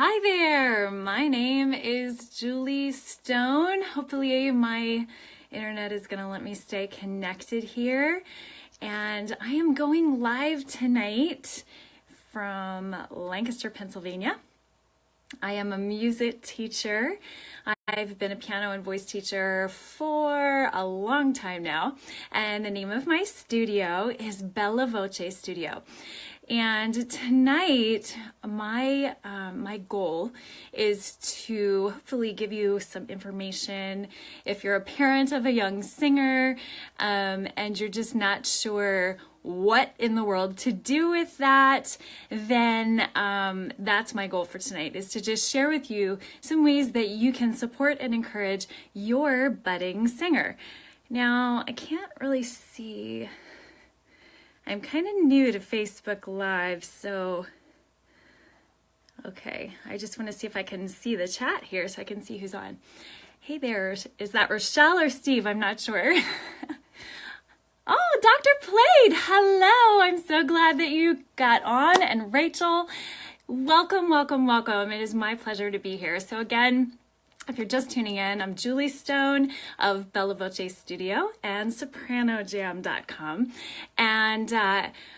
Hi there, my name is Julie Stone. Hopefully my internet is going to let me stay connected here. And I am going live tonight from Lancaster, Pennsylvania. I am a music teacher. I've been a piano and voice teacher for a long time now. And the name of my studio is Bella Voce Studio. And tonight, my goal is to hopefully give you some information. If you're a parent of a young singer and you're just not sure what in the world to do with that, then that's my goal for tonight, is to just share with you some ways that you can support and encourage your budding singer. Now, I can't really see. I'm kind of new to Facebook Live, so, okay, I just want to see if I can see the chat here so I can see who's on. Hey there, is that Rochelle or Steve? I'm not sure. Oh, Dr. Plade, hello. I'm so glad that you got on. And Rachel, welcome, welcome, welcome. It is my pleasure to be here. So again, if you're just tuning in, I'm Julie Stone of Bella Voce Studio and SopranoJam.com. And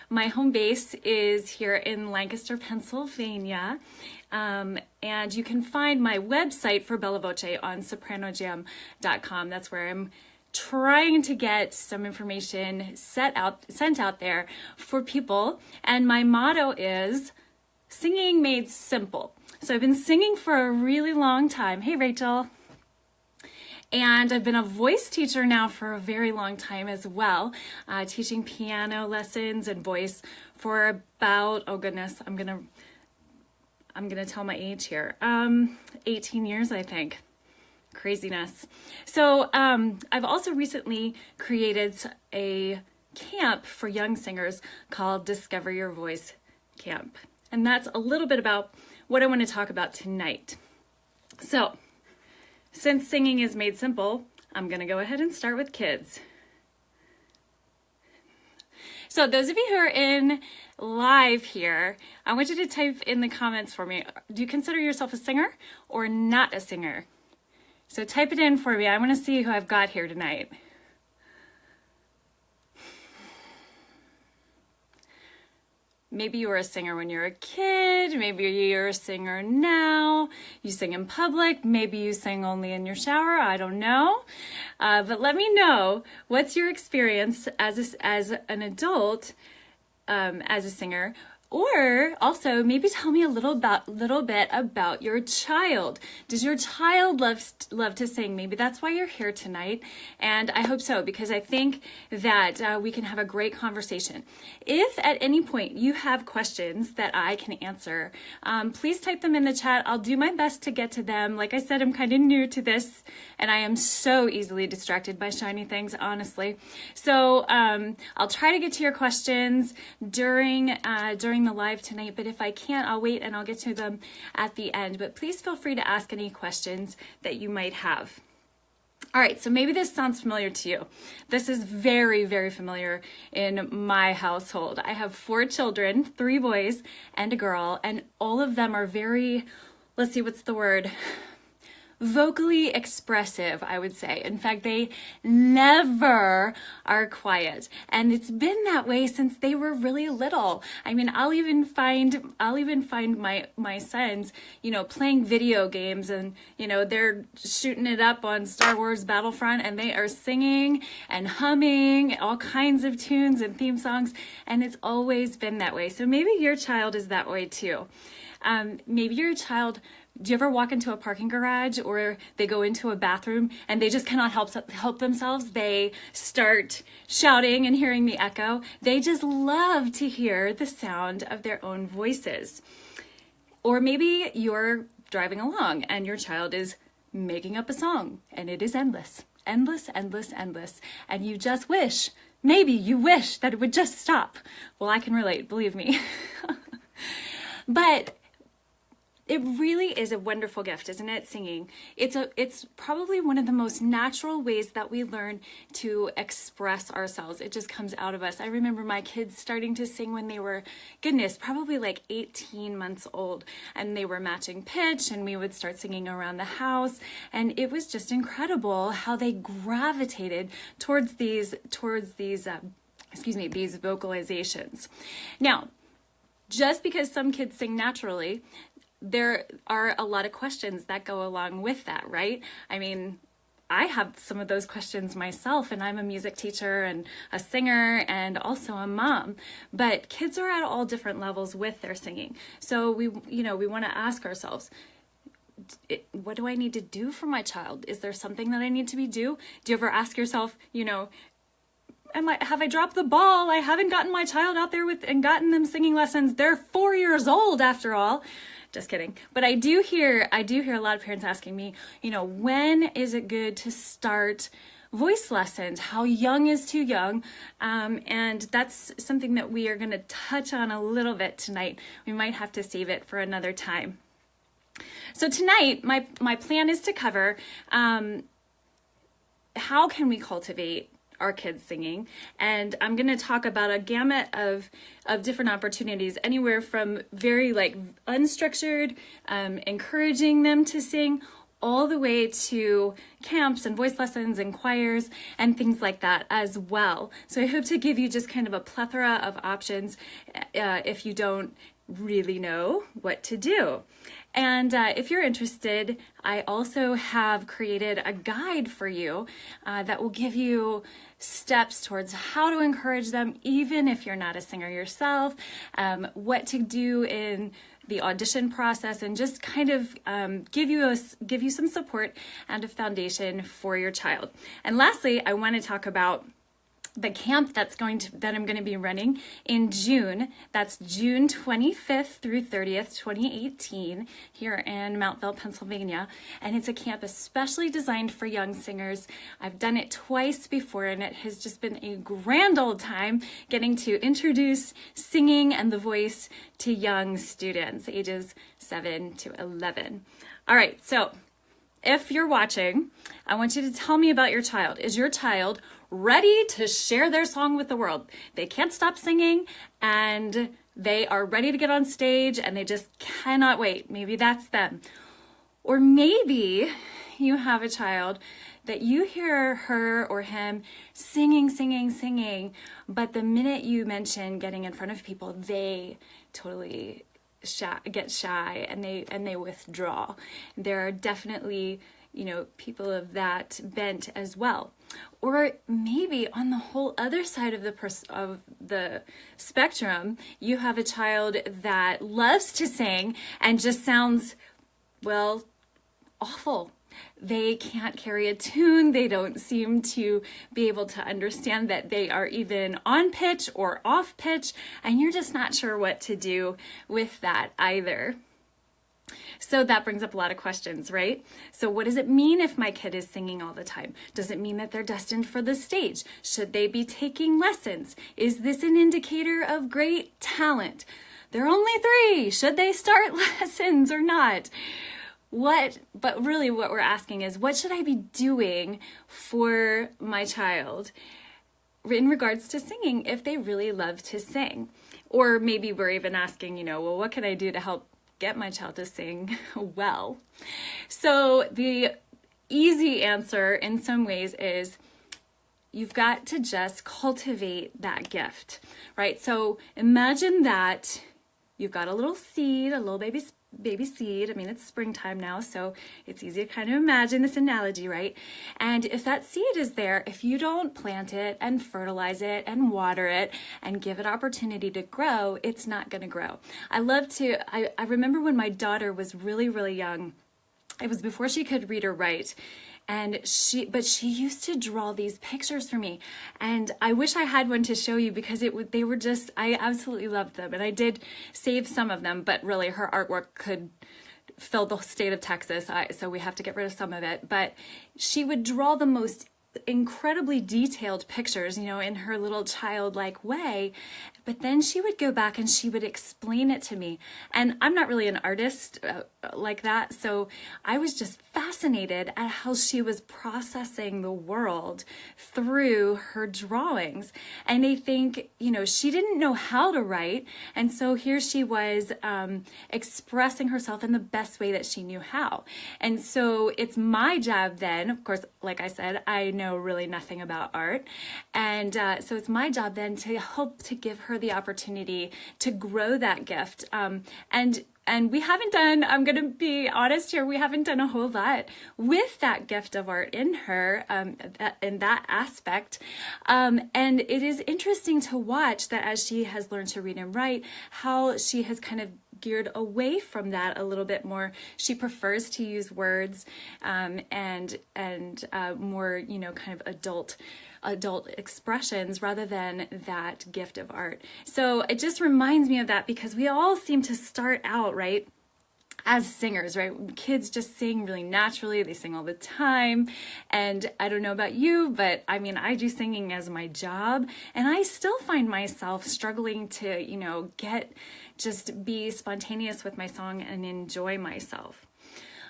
my home base is here in Lancaster, Pennsylvania. And you can find my website for Bella Voce on SopranoJam.com. That's where I'm trying to get some information sent out there for people. And my motto is singing made simple. So I've been singing for a really long time. Hey, Rachel. And I've been a voice teacher now for a very long time as well, teaching piano lessons and voice for about, oh goodness, I'm gonna tell my age here, 18 years, I think. Craziness. So I've also recently created a camp for young singers called Discover Your Voice Camp. And that's a little bit about what I want to talk about tonight. So, since singing is made simple, I'm going to go ahead and start with kids. So those of you who are in live here, I want you to type in the comments for me. Do you consider yourself a singer or not a singer? So type it in for me. I want to see who I've got here tonight. Maybe you were a singer when you were a kid. Maybe you're a singer now. You sing in public. Maybe you sing only in your shower. I don't know. But let me know, what's your experience as an adult, as a singer? Or also maybe tell me a little bit about your child. Does your child love to sing? Maybe that's why you're here tonight. And I hope so, because I think that we can have a great conversation. If at any point you have questions that I can answer, please type them in the chat. I'll do my best to get to them. Like I said, I'm kind of new to this and I am so easily distracted by shiny things, honestly. So I'll try to get to your questions during the live tonight, but if I can't, I'll wait and I'll get to them at the end. But please feel free to ask any questions that you might have. All right, so maybe this sounds familiar to you. This is very, very familiar in my household. I have 4 children, 3 boys and a girl, and all of them are very, let's see, what's the word? Vocally expressive, I would say. In fact, they never are quiet. And it's been that way since they were really little. I mean, I'll even find my sons, playing video games and, they're shooting it up on Star Wars Battlefront and they are singing and humming all kinds of tunes and theme songs. And it's always been that way. So maybe your child is that way too. Maybe your child, do you ever walk into a parking garage or they go into a bathroom and they just cannot help themselves? They start shouting and hearing the echo. They just love to hear the sound of their own voices. Or maybe you're driving along and your child is making up a song and it is endless, endless, endless, endless. And you just wish, maybe you wish that it would just stop. Well, I can relate, believe me. But it really is a wonderful gift, isn't it? Singing. It's probably one of the most natural ways that we learn to express ourselves. It just comes out of us. I remember my kids starting to sing when they were, goodness, probably like 18 months old, and they were matching pitch, and we would start singing around the house, and it was just incredible how they gravitated towards these vocalizations. Now, just because some kids sing naturally, there are a lot of questions that go along with that, right? I mean, I have some of those questions myself, and I'm a music teacher and a singer and also a mom, but kids are at all different levels with their singing. So we want to ask ourselves, what do I need to do for my child? Is there something that I need to do? Do you ever ask yourself, have I dropped the ball? I haven't gotten my child out there and gotten them singing lessons. They're 4 years old after all. Just kidding. But I do hear a lot of parents asking me, when is it good to start voice lessons? How young is too young? And that's something that we are going to touch on a little bit tonight. We might have to save it for another time. So tonight, my plan is to cover how can we cultivate our kids singing, and I'm going to talk about a gamut of different opportunities, anywhere from very unstructured, encouraging them to sing, all the way to camps and voice lessons and choirs and things like that as well. So I hope to give you just kind of a plethora of options if you don't really know what to do. And if you're interested, I also have created a guide for you that will give you steps towards how to encourage them, even if you're not a singer yourself, what to do in the audition process, and just kind of give you some support and a foundation for your child. And lastly, I want to talk about the camp that I'm going to be running in June. That's June 25th through 30th, 2018, here in Mountville, Pennsylvania. And it's a camp especially designed for young singers. I've done it twice before, and it has just been a grand old time getting to introduce singing and the voice to young students, ages 7 to 11. All right, so if you're watching, I want you to tell me about your child. Is your child ready to share their song with the world? They can't stop singing, and they are ready to get on stage, and they just cannot wait. Maybe that's them. Or maybe you have a child that you hear her or him singing, but the minute you mention getting in front of people, they totally get shy and they withdraw. There are definitely people of that bent as well. Or maybe on the whole other side of the spectrum, you have a child that loves to sing and just sounds, awful. They can't carry a tune. They don't seem to be able to understand that they are even on pitch or off pitch, and you're just not sure what to do with that either. So that brings up a lot of questions, right? So what does it mean if my kid is singing all the time? Does it mean that they're destined for the stage? Should they be taking lessons? Is this an indicator of great talent? They're only 3. Should they start lessons or not? But really what we're asking is, what should I be doing for my child in regards to singing if they really love to sing? Or maybe we're even asking, what can I do to help get my child to sing well? So the easy answer in some ways is you've got to just cultivate that gift, right? So imagine that you've got a little seed, a little baby seed. I mean, it's springtime now, so it's easy to kind of imagine this analogy, right? And if that seed is there, if you don't plant it and fertilize it and water it and give it opportunity to grow, it's not going to grow. I remember when my daughter was really, really young, it was before she could read or write, but she used to draw these pictures for me, and I wish I had one to show you because they were just, I absolutely loved them, and I did save some of them, but really her artwork could fill the state of Texas, so we have to get rid of some of it. But she would draw the most incredibly detailed pictures, in her little childlike way, But then she would go back and she would explain it to me. And I'm not really an artist like that, so I was just fascinated at how she was processing the world through her drawings. And I think, she didn't know how to write, and so here she was expressing herself in the best way that she knew how. And so it's my job then, of course, like I said, I know really nothing about art, and so it's my job then to help to give her the opportunity to grow that gift. And we haven't done, I'm going to be honest here, we haven't done a whole lot with that gift of art in her, in that aspect. And it is interesting to watch that as she has learned to read and write, how she has kind of geared away from that a little bit more. She prefers to use words and more, kind of adult expressions rather than that gift of art. So it just reminds me of that, because we all seem to start out, right, as singers, right? Kids just sing really naturally. They sing all the time. And I don't know about you, but I do singing as my job, and I still find myself struggling to, just be spontaneous with my song and enjoy myself.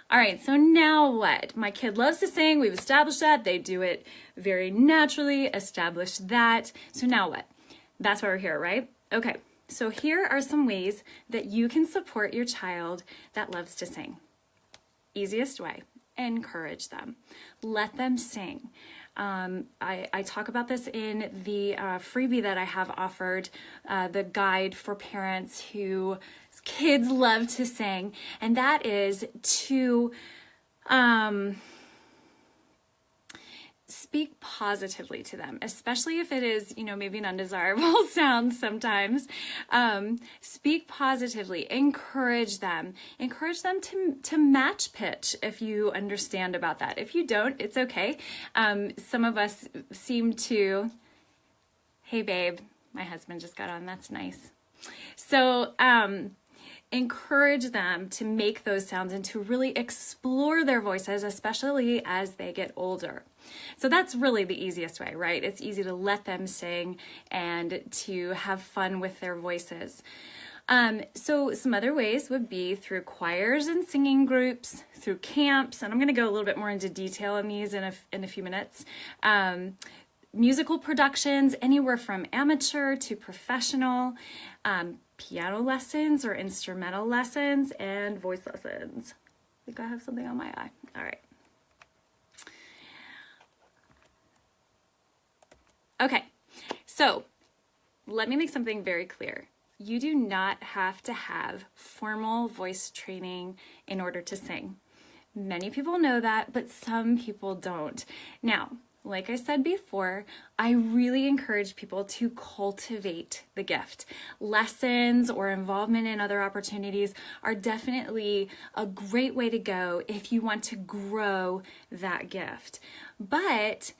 All right, so now what? My kid loves to sing. We've established that. They do it very naturally, established that. So now what? That's why we're here, right? Okay, so here are some ways that you can support your child that loves to sing. Easiest way, encourage them. Let them sing. I talk about this in the freebie that I have offered, the guide for parents whose kids love to sing, and that is to speak positively to them, especially if it is, maybe an undesirable sound sometimes. Speak positively, encourage them to match pitch if you understand about that. If you don't, it's okay. Some of us seem to, hey babe, my husband just got on, that's nice. So, encourage them to make those sounds and to really explore their voices, especially as they get older. So that's really the easiest way, right? It's easy to let them sing and to have fun with their voices. So some other ways would be through choirs and singing groups, through camps, and I'm going to go a little bit more into detail on these in a few minutes. Musical productions, anywhere from amateur to professional, piano lessons or instrumental lessons, and voice lessons. I think I have something on my eye. All right. Okay, so let me make something very clear. You do not have to have formal voice training in order to sing. Many people know that, but some people don't. Now, like I said before, I really encourage people to cultivate the gift. Lessons or involvement in other opportunities are definitely a great way to go if you want to grow that gift. But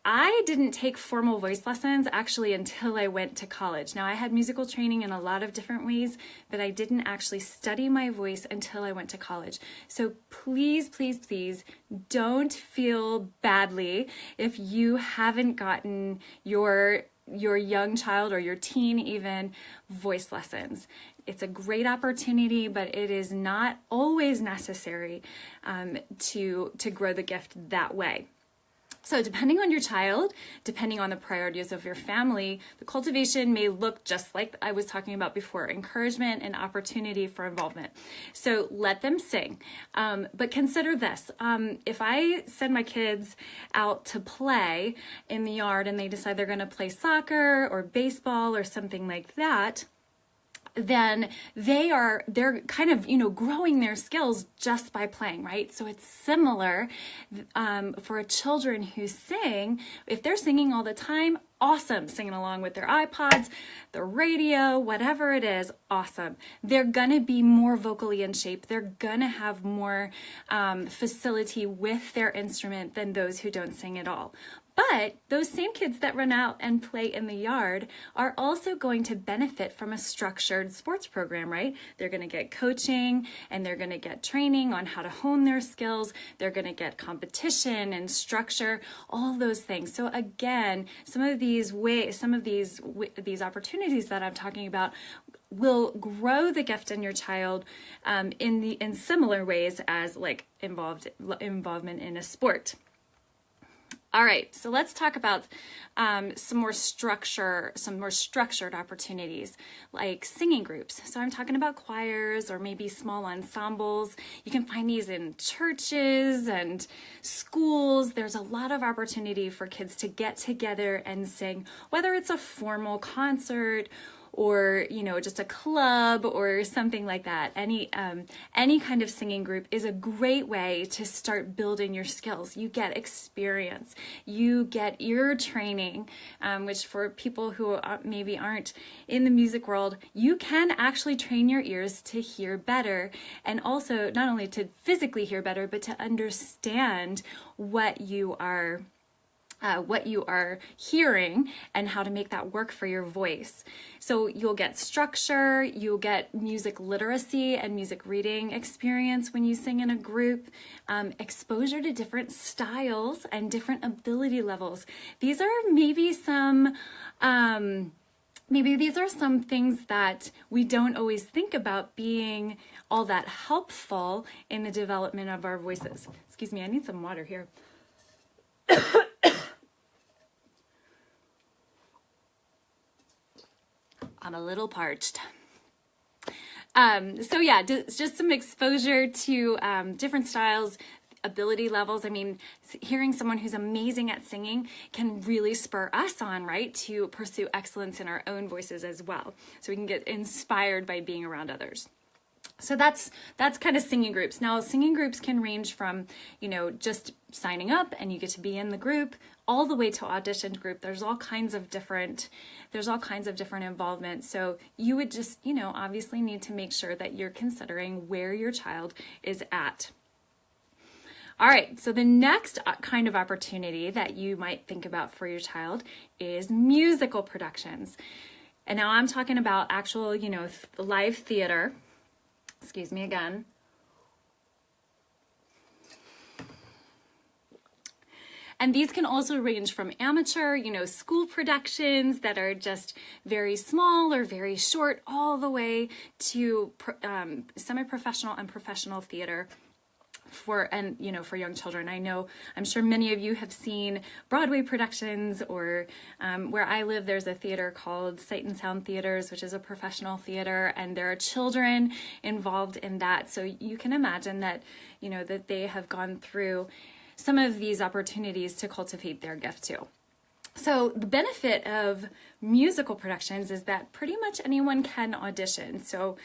I didn't take formal voice lessons actually until I went to college. Now, I had musical training in a lot of different ways, but I didn't actually study my voice until I went to college. So please, please, please don't feel badly if you haven't gotten your young child or your teen even voice lessons. It's a great opportunity, but it is not always necessary to grow the gift that way. So depending on your child, depending on the priorities of your family, the cultivation may look just like I was talking about before, encouragement and opportunity for involvement. So let them sing. But consider this, if I send my kids out to play in the yard and they decide they're gonna play soccer or baseball or something like that, then they're kind of, growing their skills just by playing, right? So it's similar for children who sing. If they're singing all the time, awesome. Singing along with their iPods, the radio, whatever it is, awesome. They're gonna be more vocally in shape. They're gonna have more facility with their instrument than those who don't sing at all. But those same kids that run out and play in the yard are also going to benefit from a structured sports program, right? They're going to get coaching and they're going to get training on how to hone their skills. They're going to get competition and structure, all those things. So again, some of these opportunities that I'm talking about will grow the gift in your child in similar ways as like involvement in a sport. All right, so let's talk about some more structured opportunities like singing groups. So I'm talking about choirs or maybe small ensembles. You can find these in churches and schools. There's a lot of opportunity for kids to get together and sing, whether it's a formal concert or, you know, just a club or something like that. Any kind of singing group is a great way to start building your skills. You get experience, you get ear training, which for people who maybe aren't in the music world, you can actually train your ears to hear better, and also not only to physically hear better, but to understand what you are hearing and how to make that work for your voice. So you'll get structure, you'll get music literacy and music reading experience when you sing in a group, exposure to different styles and different ability levels. These are maybe some things that we don't always think about being all that helpful in the development of our voices. Excuse me, I need some water here. I'm a little parched. So yeah, just some exposure to different styles, ability levels. I mean, hearing someone who's amazing at singing can really spur us on, right, to pursue excellence in our own voices as well. So we can get inspired by being around others. So that's kind of singing groups. Now, singing groups can range from, you know, just signing up and you get to be in the group, all the way to audition group. There's all kinds of different involvement. So you would just, you know, obviously need to make sure that you're considering where your child is at. All right, so the next kind of opportunity that you might think about for your child is musical productions. And now I'm talking about actual, you know, live theater. Excuse me again. And these can also range from amateur, you know, school productions that are just very small or very short, all the way to semi-professional and professional theater for young children. I'm sure many of you have seen Broadway productions, or where I live, there's a theater called Sight and Sound Theaters, which is a professional theater, and there are children involved in that. So you can imagine that, you know, that they have gone through some of these opportunities to cultivate their gift too. So the benefit of musical productions is that pretty much anyone can audition. So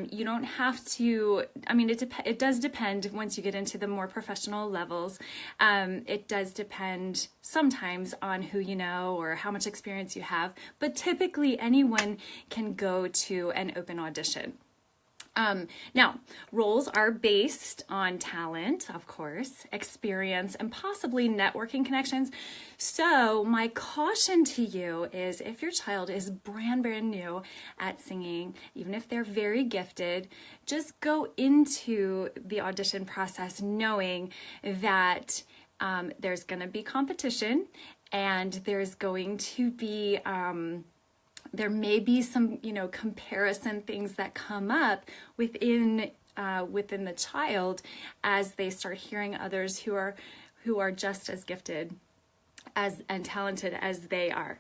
you don't have to, I mean, it does depend once you get into the more professional levels. It does depend sometimes on who you know or how much experience you have, but typically anyone can go to an open audition. Now, roles are based on talent, of course, experience, and possibly networking connections. So my caution to you is if your child is brand new at singing, even if they're very gifted, just go into the audition process knowing that there's going to be competition and there's going to be there may be some, you know, comparison things that come up within the child as they start hearing others who are just as gifted and talented as they are.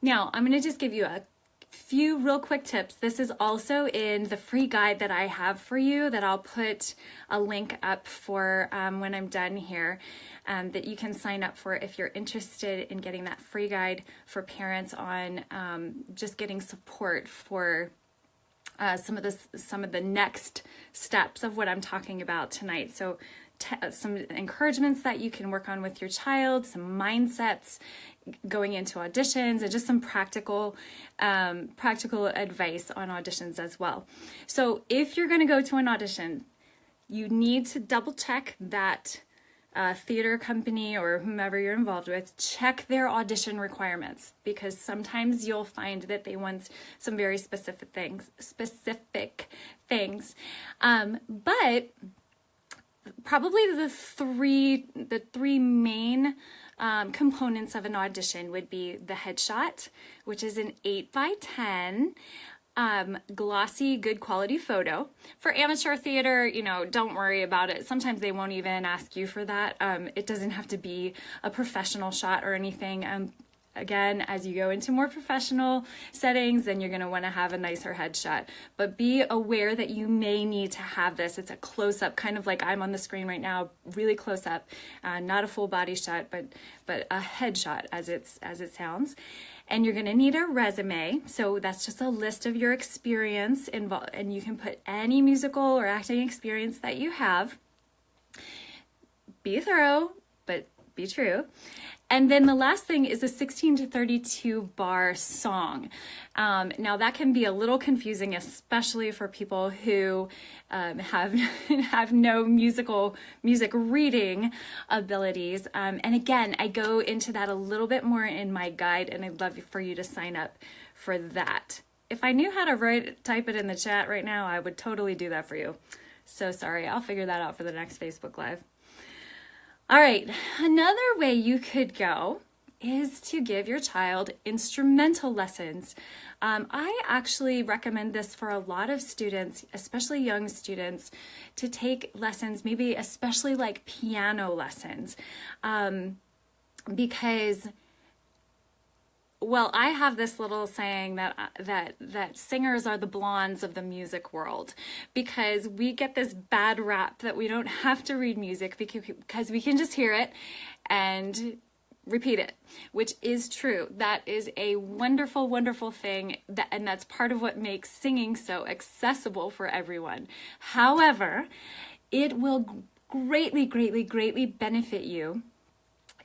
Now, I'm going to just give you a few real quick tips. This is also in the free guide that I have for you that I'll put a link up for when I'm done here, that you can sign up for if you're interested in getting that free guide for parents on just getting support for some of the next steps of what I'm talking about tonight. So some encouragements that you can work on with your child, some mindsets going into auditions, and just some practical advice on auditions as well. So if you're going to go to an audition, you need to double check that theater company or whomever you're involved with, check their audition requirements, because sometimes you'll find that they want some very specific things. But probably the three main components of an audition would be the headshot, which is an 8x10 glossy, good quality photo. For amateur theater, don't worry about it. Sometimes they won't even ask you for that. It doesn't have to be a professional shot or anything. Again, as you go into more professional settings, then you're going to want to have a nicer headshot. But be aware that you may need to have this. It's a close-up, kind of like I'm on the screen right now, really close up, not a full body shot, but a headshot as it sounds. And you're going to need a resume. So that's just a list of your experience involved, and you can put any musical or acting experience that you have. Be thorough, but be true. And then the last thing is a 16 to 32 bar song. Now that can be a little confusing, especially for people who have no music reading abilities. And again, I go into that a little bit more in my guide, and I'd love for you to sign up for that. If I knew how to type it in the chat right now, I would totally do that for you. So sorry, I'll figure that out for the next Facebook Live. All right, another way you could go is to give your child instrumental lessons. I actually recommend this for a lot of students, especially young students, to take lessons, maybe especially like piano lessons, because, well, I have this little saying that singers are the blondes of the music world, because we get this bad rap that we don't have to read music because we can just hear it and repeat it, which is true. That is a wonderful, wonderful thing, and that's part of what makes singing so accessible for everyone. However, it will greatly, greatly, greatly benefit you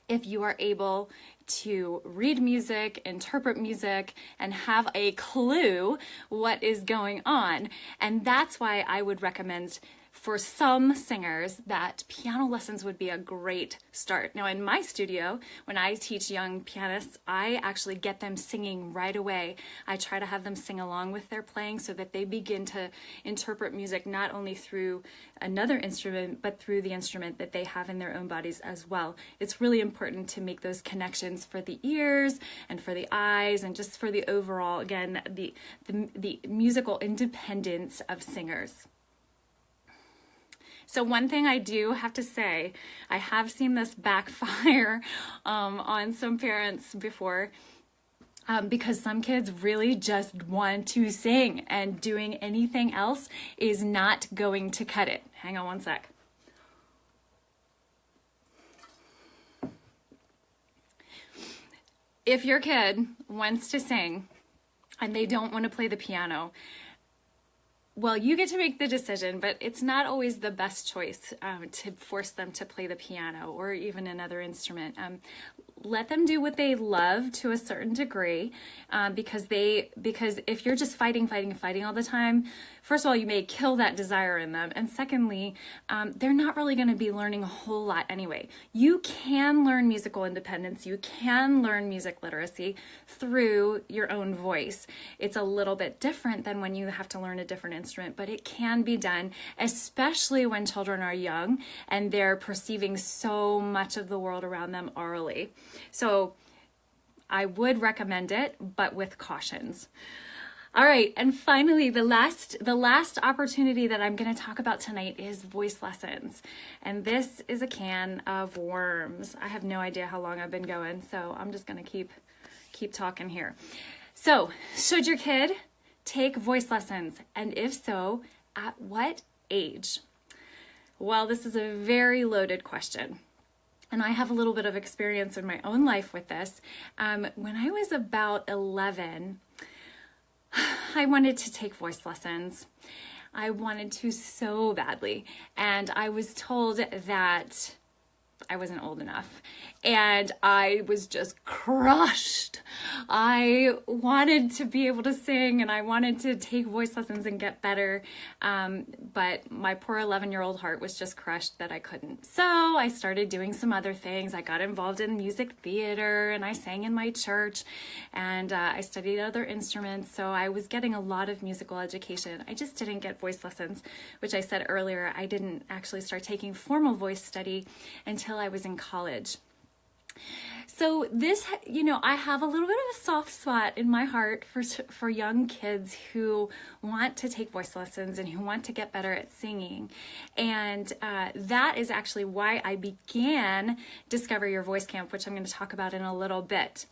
if you are able to read music, interpret music, and have a clue what is going on. And that's why I would recommend for some singers that piano lessons would be a great start. Now in my studio, when I teach young pianists, I actually get them singing right away. I try to have them sing along with their playing so that they begin to interpret music not only through another instrument, but through the instrument that they have in their own bodies as well. It's really important to make those connections for the ears and for the eyes and just for the overall, again, the musical independence of singers. So one thing I do have to say, I have seen this backfire on some parents before, because some kids really just want to sing, and doing anything else is not going to cut it. Hang on one sec. If your kid wants to sing and they don't want to play the piano, well, you get to make the decision, but it's not always the best choice to force them to play the piano or even another instrument. Let them do what they love to a certain degree, because if you're just fighting all the time, first of all, you may kill that desire in them, and secondly, they're not really going to be learning a whole lot anyway. You can learn musical independence, you can learn music literacy through your own voice. It's a little bit different than when you have to learn a different instrument, but it can be done, especially when children are young and they're perceiving so much of the world around them orally. So I would recommend it, but with cautions. All right, and finally, the last opportunity that I'm going to talk about tonight is voice lessons. And this is a can of worms. I have no idea how long I've been going, so I'm just going to keep talking here. So, should your kid take voice lessons? And if so, at what age? Well, this is a very loaded question. And I have a little bit of experience in my own life with this. When I was about 11, I wanted to take voice lessons. I wanted to so badly. And I was told that I wasn't old enough. And I was just crushed. I wanted to be able to sing and I wanted to take voice lessons and get better. But my poor 11-year-old heart was just crushed that I couldn't. So I started doing some other things. I got involved in music theater and I sang in my church, and I studied other instruments. So I was getting a lot of musical education. I just didn't get voice lessons, which I said earlier, I didn't actually start taking formal voice study until I was in college. So this, I have a little bit of a soft spot in my heart for young kids who want to take voice lessons and who want to get better at singing. And that is actually why I began Discover Your Voice Camp, which I'm going to talk about in a little bit.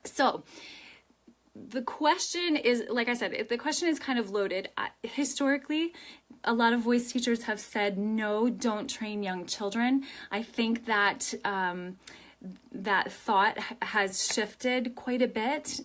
So the question is, like I said, the question is kind of loaded. Historically, a lot of voice teachers have said, no, don't train young children. I think that that thought has shifted quite a bit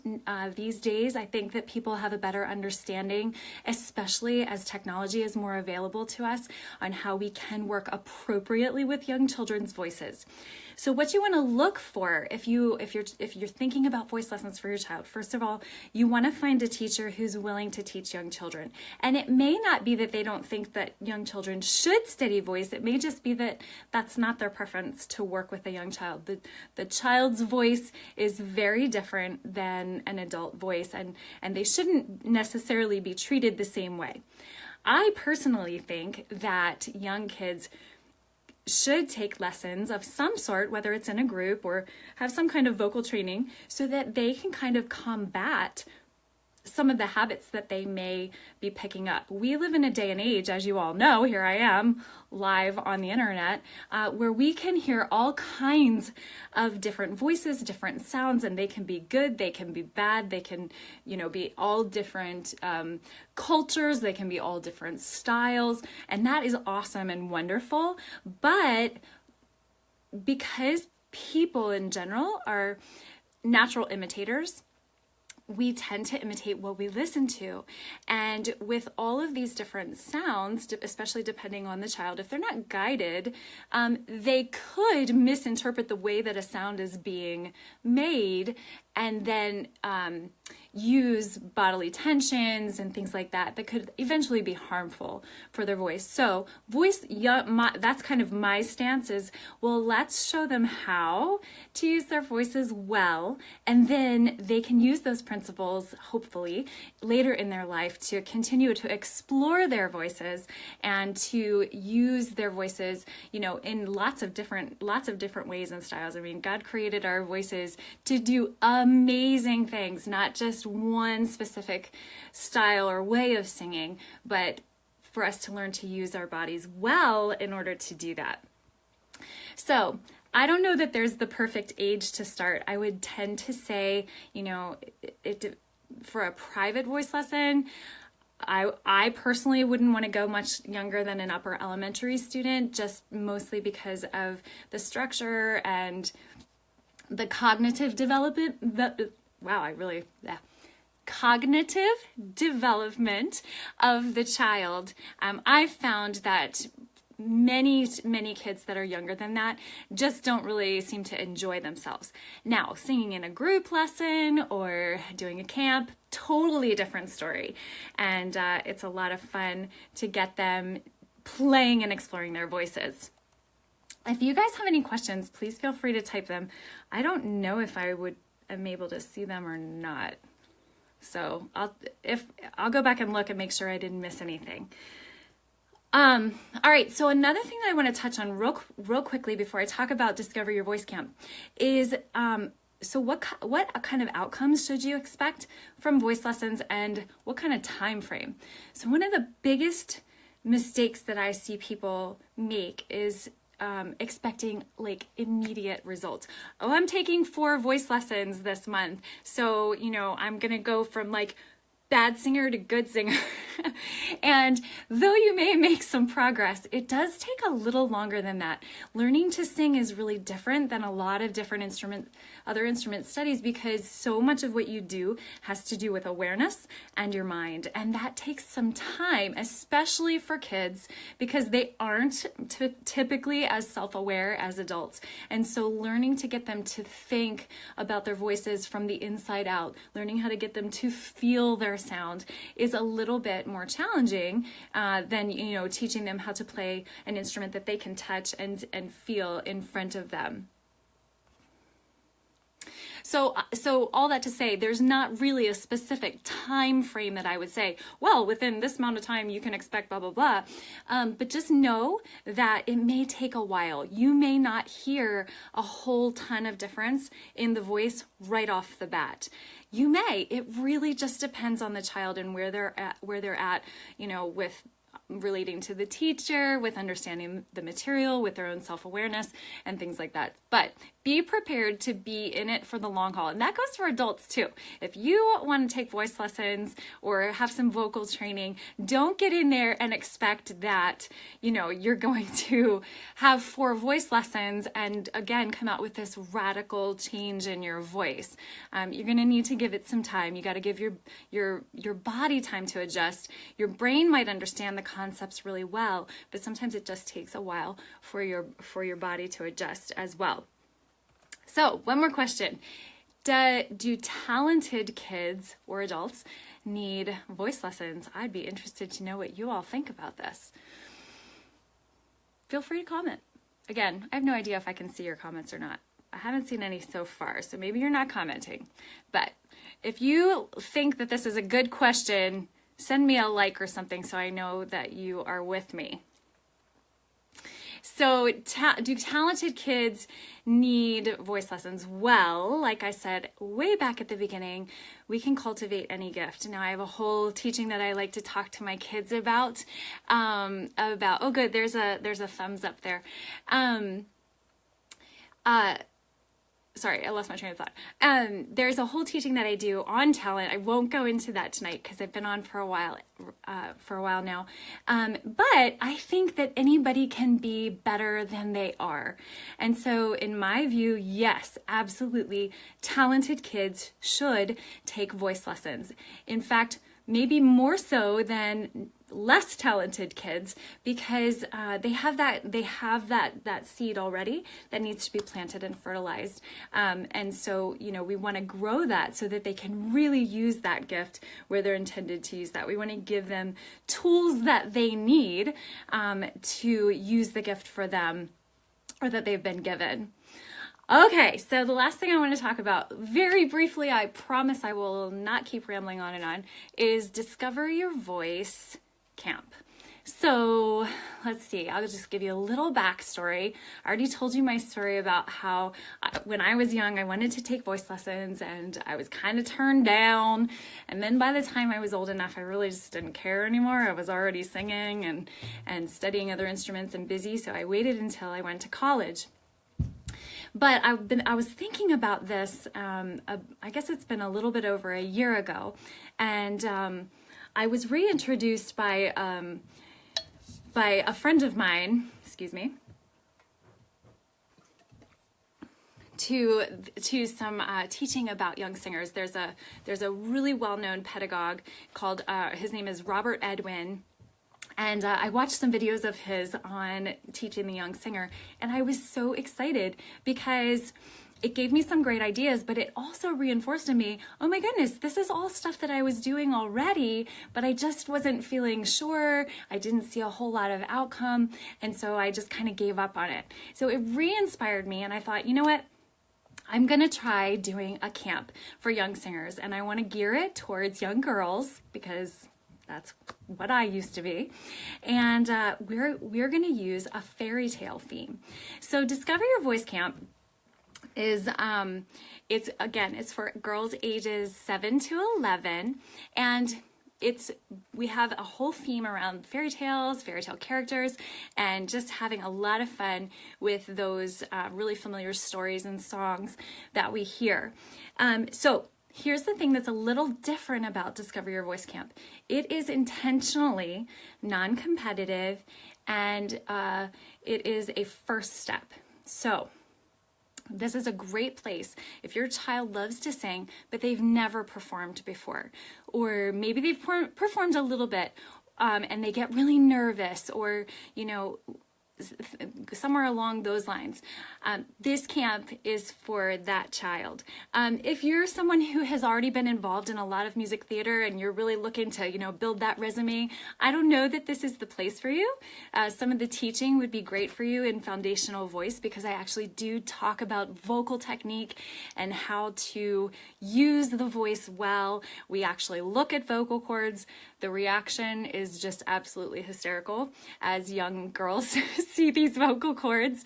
these days. I think that people have a better understanding, especially as technology is more available to us, on how we can work appropriately with young children's voices. So what you want to look for if you're thinking about voice lessons for your child, first of all, you want to find a teacher who's willing to teach young children. And it may not be that they don't think that young children should study voice. It may just be that that's not their preference to work with a young child. The child's voice is very different than an adult voice, and they shouldn't necessarily be treated the same way. I personally think that young kids should take lessons of some sort, whether it's in a group or have some kind of vocal training, so that they can kind of combat some of the habits that they may be picking up. We live in a day and age, as you all know, here I am live on the internet, where we can hear all kinds of different voices, different sounds, and they can be good, they can be bad, they can, be all different cultures, they can be all different styles, and that is awesome and wonderful. But because people in general are natural imitators, we tend to imitate what we listen to. And with all of these different sounds, especially depending on the child, if they're not guided, they could misinterpret the way that a sound is being made, and then use bodily tensions and things like that could eventually be harmful for their voice. So that's kind of my stance is, well, let's show them how to use their voices well, and then they can use those principles, hopefully, later in their life to continue to explore their voices and to use their voices, in lots of different ways and styles. I mean, God created our voices to do amazing things, not just one specific style or way of singing, but for us to learn to use our bodies well in order to do that. So I don't know that there's the perfect age to start. I would tend to say, for a private voice lesson, I personally wouldn't want to go much younger than an upper elementary student, just mostly because of the structure and the cognitive development. Cognitive development of the child. I've found that many kids that are younger than that just don't really seem to enjoy themselves. Now, singing in a group lesson or doing a camp, totally different story. And it's a lot of fun to get them playing and exploring their voices. If you guys have any questions, please feel free to type them. I don't know if I'm able to see them or not. So I'll go back and look and make sure I didn't miss anything. All right, so another thing that I want to touch on real quickly before I talk about Discover Your Voice Camp is, so what kind of outcomes should you expect from voice lessons, and what kind of time frame? So one of the biggest mistakes that I see people make is expecting like immediate results. Oh, I'm taking 4 voice lessons this month, so I'm gonna go from like bad singer to good singer. And though you may make some progress, it does take a little longer than that. Learning to sing is really different than a lot of different other instrument studies, because so much of what you do has to do with awareness and your mind. And that takes some time, especially for kids, because they aren't typically as self-aware as adults. And so learning to get them to think about their voices from the inside out, learning how to get them to feel their sound is a little bit more challenging than, you know, teaching them how to play an instrument that they can touch and feel in front of them. So all that to say, there's not really a specific time frame that I would say, well, within this amount of time you can expect blah, blah, blah. But just know that it may take a while. You may not hear a whole ton of difference in the voice right off the bat. You may. It really just depends on the child and where they're at, you know, with relating to the teacher, with understanding the material, with their own self-awareness and things like that. But be prepared to be in it for the long haul. And that goes for adults too. If you want to take voice lessons or have some vocal training, don't get in there and expect that, you know, you're going to have 4 voice lessons and again come out with this radical change in your voice. You're going to need to give it some time. You got to give your body time to adjust. Your brain might understand the concepts really well, but sometimes it just takes a while for your body to adjust as well. So one more question. Do talented kids or adults need voice lessons? I'd be interested to know what you all think about this. Feel free to comment. Again, I have no idea if I can see your comments or not. I haven't seen any so far, so maybe you're not commenting. But if you think that this is a good question, send me a like or something so I know that you are with me. So do talented kids need voice lessons? Well, like I said way back at the beginning, we can cultivate any gift. Now I have a whole teaching that I like to talk to my kids about oh good, there's a thumbs up there. Sorry, I lost my train of thought. There's a whole teaching that I do on talent. I won't go into that tonight because I've been on for a while now. But I think that anybody can be better than they are. And so in my view, yes, absolutely, talented kids should take voice lessons. In fact, maybe more so than less talented kids, because they have that seed already that needs to be planted and fertilized, and so, you know, we want to grow that so that they can really use that gift where they're intended to use that. We want to give them tools that they need to use the gift for them, or that they've been given. Okay, so the last thing I want to talk about very briefly, I promise I will not keep rambling on and on, is Discover Your Voice Camp. So let's see, I'll just give you a little backstory. I already told you my story about how when I was young, I wanted to take voice lessons and I was kind of turned down. And then by the time I was old enough, I really just didn't care anymore. I was already singing and studying other instruments and busy. So I waited until I went to college. But I was thinking about this, I guess it's been a little bit over a year ago, and I was reintroduced by a friend of mine, excuse me, to some teaching about young singers. There's a really well-known pedagogue called, his name is Robert Edwin. And I watched some videos of his on teaching the young singer, and I was so excited because it gave me some great ideas, but it also reinforced in me, oh my goodness, this is all stuff that I was doing already, but I just wasn't feeling sure. I didn't see a whole lot of outcome, and so I just kind of gave up on it. So it re-inspired me, and I thought, you know what? I'm gonna try doing a camp for young singers, and I want to gear it towards young girls because that's what I used to be. And we're going to use a fairy tale theme. So Discover Your Voice Camp is, it's for girls ages 7 to 11. And we have a whole theme around fairy tale characters, and just having a lot of fun with those really familiar stories and songs that we hear. So here's the thing that's a little different about Discover Your Voice Camp. It is intentionally non-competitive, and it is a first step. So this is a great place if your child loves to sing, but they've never performed before, or maybe they've performed a little bit, and they get really nervous, or, you know, somewhere along those lines. This camp is for that child. If you're someone who has already been involved in a lot of music theater and you're really looking to, you know, build that resume, I don't know that this is the place for you. Some of the teaching would be great for you in foundational voice, because I actually do talk about vocal technique and how to use the voice well. We actually look at vocal cords. The reaction is just absolutely hysterical as young girls see these vocal cords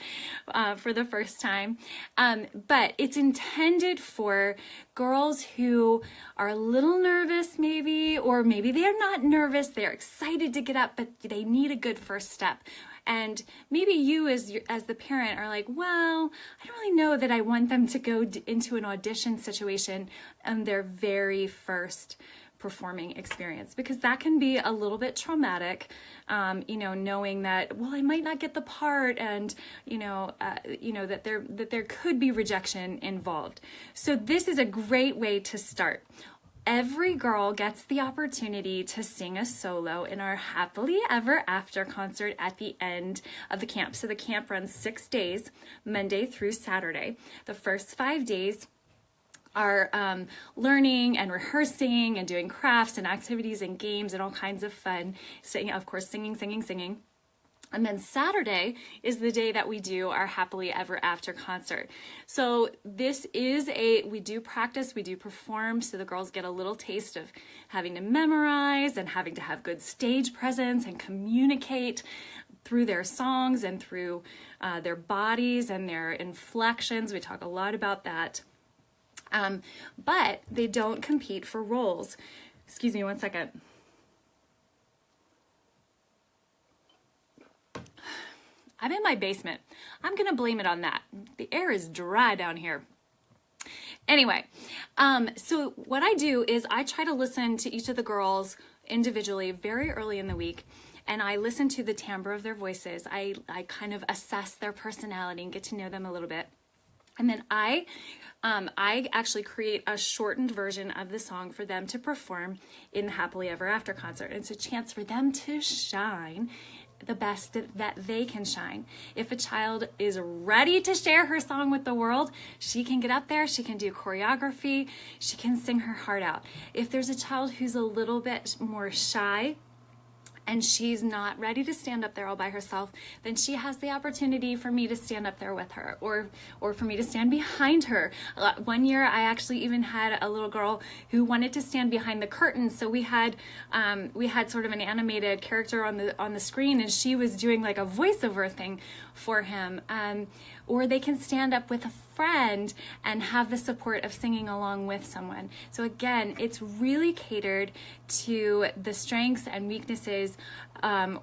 for the first time. But it's intended for girls who are a little nervous maybe, or maybe they're not nervous, they're excited to get up, but they need a good first step. And maybe you as the parent are like, well, I don't really know that I want them to go into an audition situation on their very first performing experience, because that can be a little bit traumatic, you know, knowing that, well, I might not get the part, and that there could be rejection involved. So this is a great way to start. Every girl gets the opportunity to sing a solo in our Happily Ever After concert at the end of the camp. So the camp runs 6 days, Monday through Saturday. The first 5 days are learning and rehearsing and doing crafts and activities and games and all kinds of fun. Singing, of course, singing. And then Saturday is the day that we do our Happily Ever After concert. So this is we do practice, we do perform, so the girls get a little taste of having to memorize and having to have good stage presence and communicate through their songs and through their bodies and their inflections. We talk a lot about that. But they don't compete for roles. Excuse me one second. I'm in my basement. I'm going to blame it on that. The air is dry down here. Anyway, so what I do is I try to listen to each of the girls individually very early in the week, and I listen to the timbre of their voices. I kind of assess their personality and get to know them a little bit. And then I actually create a shortened version of the song for them to perform in the Happily Ever After concert. It's a chance for them to shine the best that they can shine. If a child is ready to share her song with the world, she can get up there, she can do choreography, she can sing her heart out. If there's a child who's a little bit more shy, and she's not ready to stand up there all by herself, then she has the opportunity for me to stand up there with her, or for me to stand behind her. One year I actually even had a little girl who wanted to stand behind the curtain, so we had sort of an animated character on the screen, and she was doing like a voiceover thing for him. Or they can stand up with a friend and have the support of singing along with someone. So again, it's really catered to the strengths and weaknesses of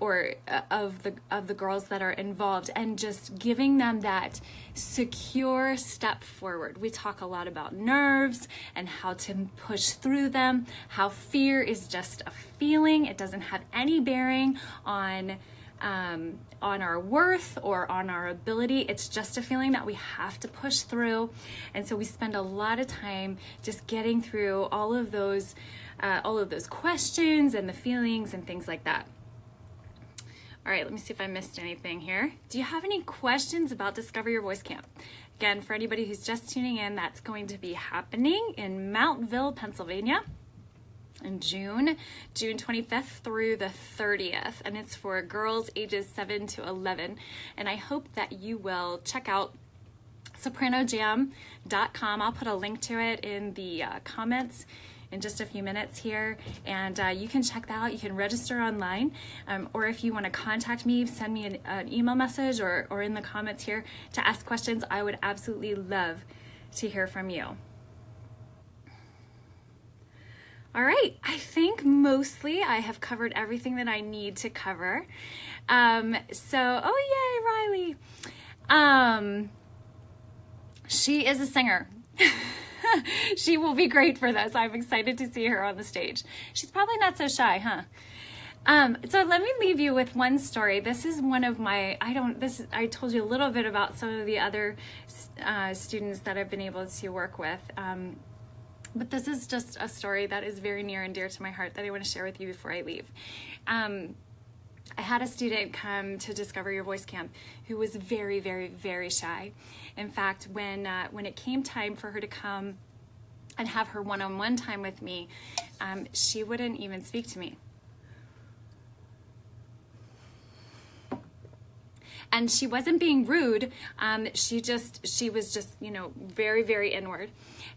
the girls that are involved, and just giving them that secure step forward. We talk a lot about nerves and how to push through them, how fear is just a feeling. It doesn't have any bearing on our worth or on our ability. It's just a feeling that we have to push through. And so we spend a lot of time just getting through all of those questions and the feelings and things like that. All right, let me see if I missed anything here. Do you have any questions about Discover Your Voice Camp? Again, for anybody who's just tuning in, that's going to be happening in Mountville, Pennsylvania, in June 25th through the 30th, and it's for girls ages 7 to 11. And I hope that you will check out sopranojam.com. I'll put a link to it in the comments in just a few minutes here, and you can check that out. You can register online, or if you want to contact me, send me an email message or in the comments here to ask questions. I would absolutely love to hear from you. All right, I think mostly I have covered everything that I need to cover. Oh yay, Riley. She is a singer. She will be great for this. I'm excited to see her on the stage. She's probably not so shy, huh? So let me leave you with one story. This is one of my, I told you a little bit about some of the other students that I've been able to work with. But this is just a story that is very near and dear to my heart that I want to share with you before I leave. I had a student come to Discover Your Voice Camp who was very, very, very shy. In fact, when it came time for her to come and have her one-on-one time with me, she wouldn't even speak to me. And she wasn't being rude. She was just, very, very inward.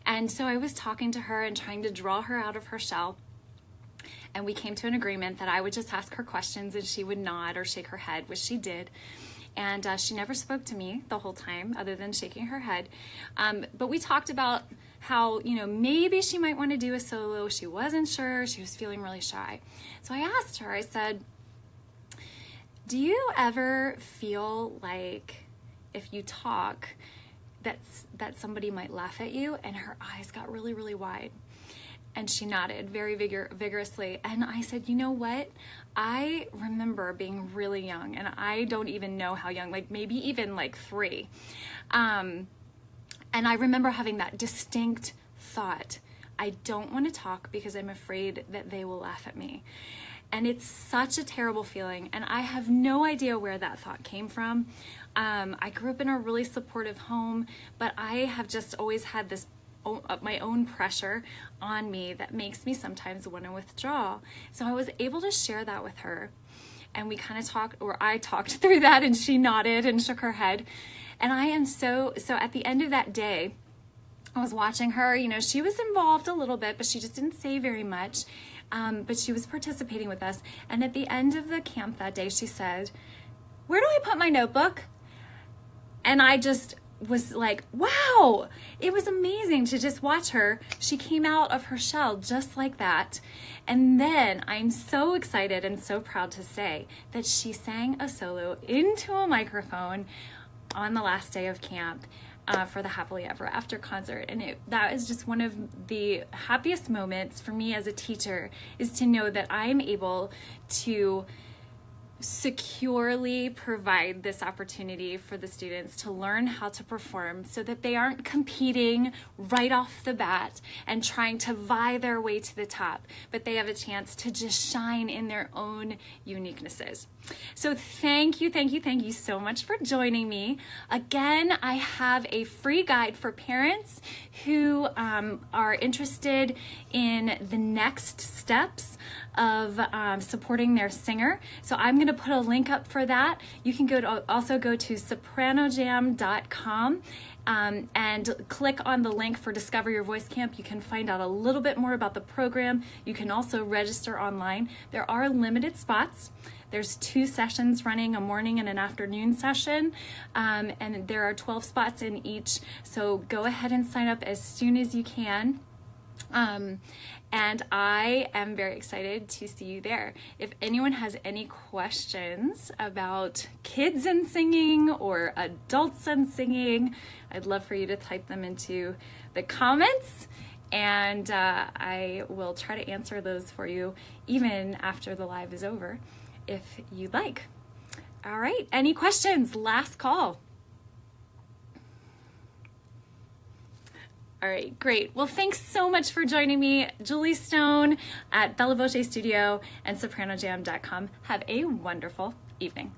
And so I was talking to her and trying to draw her out of her shell. And we came to an agreement that I would just ask her questions and she would nod or shake her head, which she did. And she never spoke to me the whole time other than shaking her head. But we talked about how, maybe she might want to do a solo. She wasn't sure. She was feeling really shy. So I asked her, I said, do you ever feel like if you talk that somebody might laugh at you? And her eyes got really, really wide. And she nodded very vigorously. And I said, you know what? I remember being really young, and I don't even know how young, like maybe even like 3. And I remember having that distinct thought, I don't want to talk because I'm afraid that they will laugh at me. And it's such a terrible feeling, and I have no idea where that thought came from. I grew up in a really supportive home, but I have just always had this my own pressure on me that makes me sometimes want to withdraw. So I was able to share that with her, and we kind of I talked through that, and she nodded and shook her head. And I am so at the end of that day, I was watching her, she was involved a little bit, but she just didn't say very much. But she was participating with us. And at the end of the camp that day, she said, where do I put my notebook? And I just was like, wow, it was amazing to just watch her. She came out of her shell just like that. And then I'm so excited and so proud to say that she sang a solo into a microphone on the last day of camp. For the Happily Ever After concert. And that is just one of the happiest moments for me as a teacher, is to know that I am able to securely provide this opportunity for the students to learn how to perform so that they aren't competing right off the bat and trying to vie their way to the top, but they have a chance to just shine in their own uniquenesses. So thank you so much for joining me. Again, I have a free guide for parents who are interested in the next steps of supporting their singer. So I'm going to put a link up for that. You can also go to sopranojam.com and click on the link for Discover Your Voice Camp. You can find out a little bit more about the program. You can also register online. There are limited spots. There's 2 sessions running, a morning and an afternoon session, and there are 12 spots in each. So go ahead and sign up as soon as you can. And I am very excited to see you there. If anyone has any questions about kids and singing or adults and singing, I'd love for you to type them into the comments, and I will try to answer those for you even after the live is over, if you'd like. All right, any questions? Last call. All right, great. Well, thanks so much for joining me. Julie Stone at Bella Voce Studio and sopranojam.com. Have a wonderful evening.